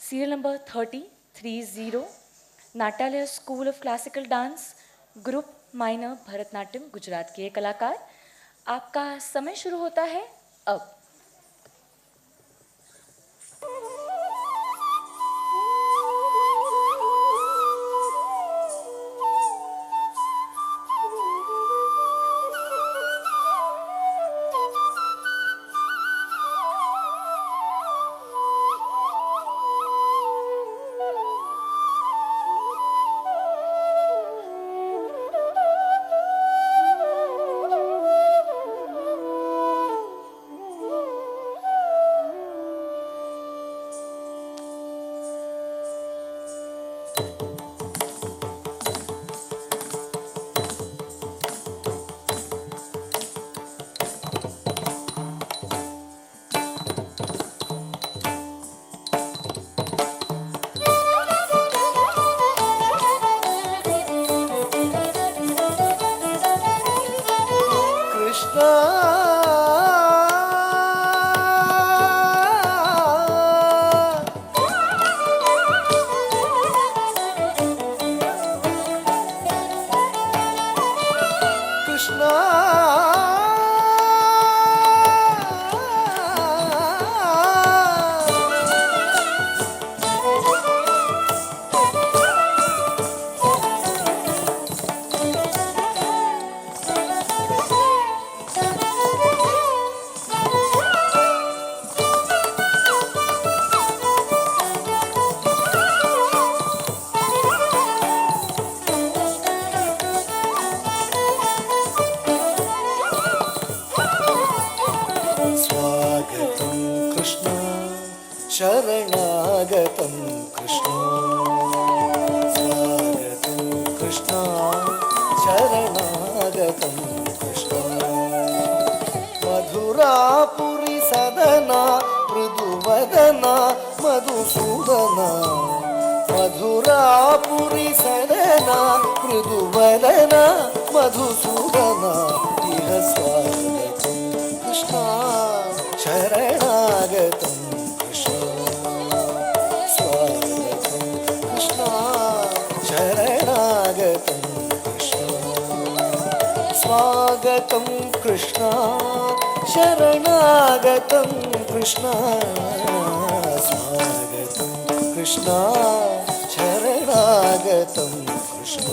Serial number 3030, Natyalaya school of classical dance, group minor Bharatanatyam, Gujarat के कलाकार। आपका समय शुरू होता है अब। शरणागतं कृष्ण स्वागतं कृष्ण शरणागतं कृष्ण मधुरापुरी सदना मृदुवदना मधुसूदना मधुरापुरी सदना मृदुवदना मधुसूदना इह स्वागतं कृष्ण शरणागतं स्वागतं कृष्ण शरणागतं कृष्ण स्वागतं कृष्ण शरणागतं कृष्ण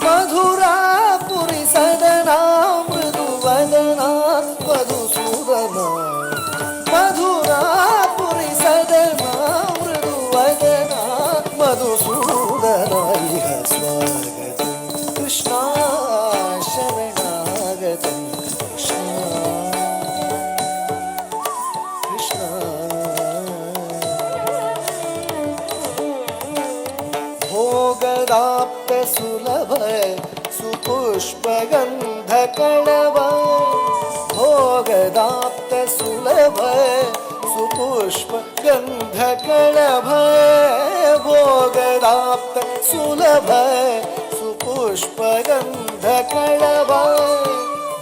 मधुरापुरी सदना मृदुवदना मधुसूदना मधुरापुरी सदना मृदुवदना मधुसूदना इह स्वागतं कृष्ण शरणागतं कृष्ण कृष्ण भोगदाप्त सुलभ सुपुष्पगन्धकणव भोगदाप्त सुलभ सुपुष्पगन्धकणभ भोगदाप्त सुलभ पुष्पगन्धकणव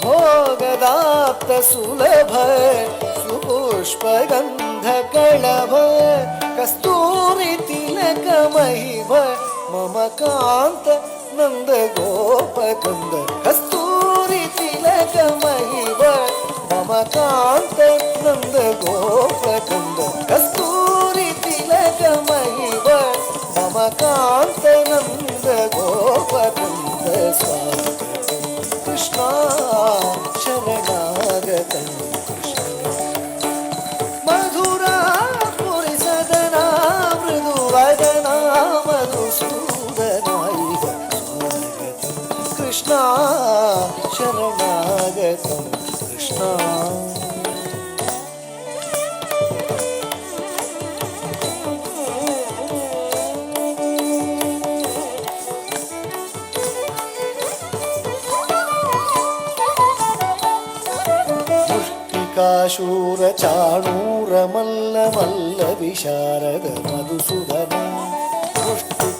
भोगदाप्त सुलभ सुपुष्पगन्धकणव कस्तूरी तिलकमहिव मम कान्त नन्द गोपकन्द कस्तूरी तिलकमहिव मम कान्त नन्द गोपकन्द कस्तूरी तिलकमहिव मम कान्त नन्द गोपकन्द स्वागतं कृष्ण शरणागतं कृष्ण मधुरापुरी सदना मृदुवदना मधुसूदना इह स्वागतं कृष्ण शरणागतं कृष्ण शूरचाणूरमल्ल मल्ल विशारद मधुसूदना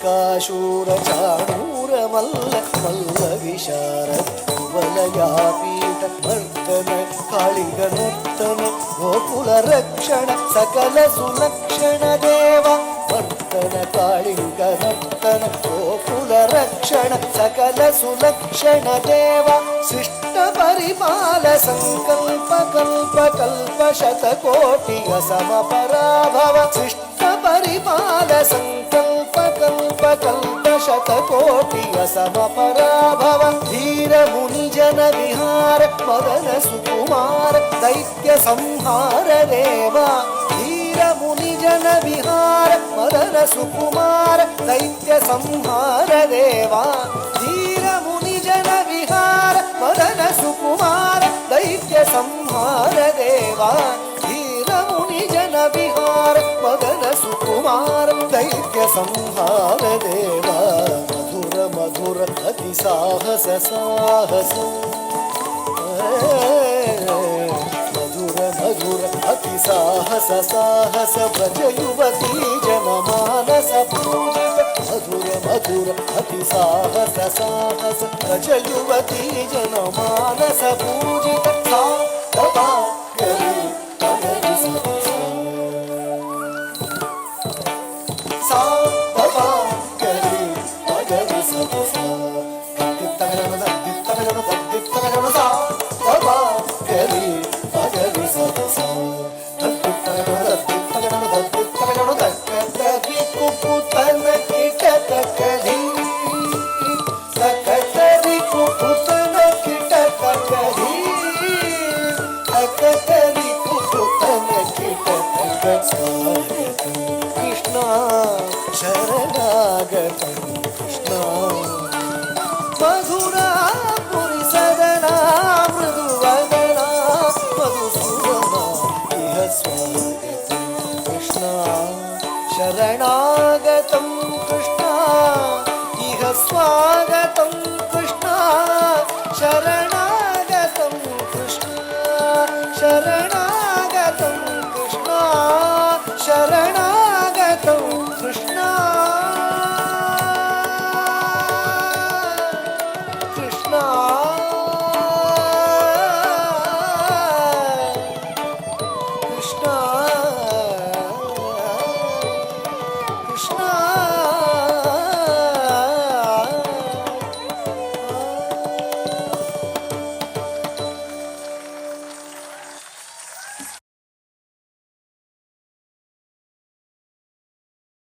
ಲಂಕಾಶೂರ ಚಾಣೂರ ಮಲ್ಲ ಮಲ್ಲ ವಿಶಾರ ಕುವಲಯಾಪೀಠ ಮರ್ದನ ಕಾಳಿಂಗ ನರ್ತನ ಗೋಕುಲ ರಕ್ಷಣ ಸಕಲ ಸುಲಕ್ಷಣ ದೇವ ಮರ್ದನ ಕಾಳಿಂಗ ನರ್ತನ ಗೋಕುಲ ರಕ್ಷಣ ಸಕಲ ಸುಲಕ್ಷಣ ದೇವ ಶಿಷ್ಟ ಪರಿಪಾಲ ಸಂಕಲ್ಪ ಕಲ್ಪ ಕಲ್ಪ ಶತಕೋಟಿಯ ಸಮಪರಾಭವ ಶಿಷ್ಟ ಪರಿಪಾಲ ಸಂಕಲ್ಪ ಕಲ್ಪ ಕಲ್ಪ ಶತಕೋಟಿಯ ಸಮಪರಾಭವ ಧೀರ ಮುನಿ ಜನ ವಿಹಾರ ಮದನ ಸುಕುಮಾರ ದೈತ್ಯ ಸಂಹಾರ ದೇವ ಧೀರ ಮುನಿ ಜನ ವಿಹಾರ ಮದನ ಸುಕುಮಾರ ದೈತ್ಯ ಸಂಹಾರ ದೇವ ಧೀರ ಮುನಿ ಜನ ವಿಹಾರ ಮದನ ಸುಕುಮಾರ ದೈತ್ಯ ಸಂಹಾರ ದೇವ ಧೀರ ಮುನಿ ಜನ ವಿಹಾರ ಮದನ ಸುಕುಮಾರ ದೈತ್ಯ ಸಂಹಾರ ದೇವ ಮಧುರ ಮಧುರ ಅತಿ ಸಾಹಸ ಸಾಹಸ ಮಧುರ ಮಧುರ ಅತಿ ಸಾಹಸ ಸಾಹಸ ಭಜ ಯುವತಿ ಜನ ಮಾನಸ ಪೂಜಿತ ಮಧುರ ಮಧುರ ಅತಿ ಸಾಹಸ ಸಾಹಸ ಭಜ ಯುವತಿ ಜನ ಮಾನಸ ಪೂಜಿತ ಕೃಷ್ಣ ಶರಣಾಗತ ಕೃಷ್ಣ ಮಧುರ ಪುರಿ ಸದನ ಮೃದುವದನ ಮಧುಸೂದನ ಇಹ ಸ್ವಾಗತ ಕೃಷ್ಣ ಶರಣಾಗತಂ ಕೃಷ್ಣ ಇಹ ಸ್ವಾಗತಂ ಕೃಷ್ಣ ಶರಣಾಗತಂ ಕೃಷ್ಣ ಶರಣ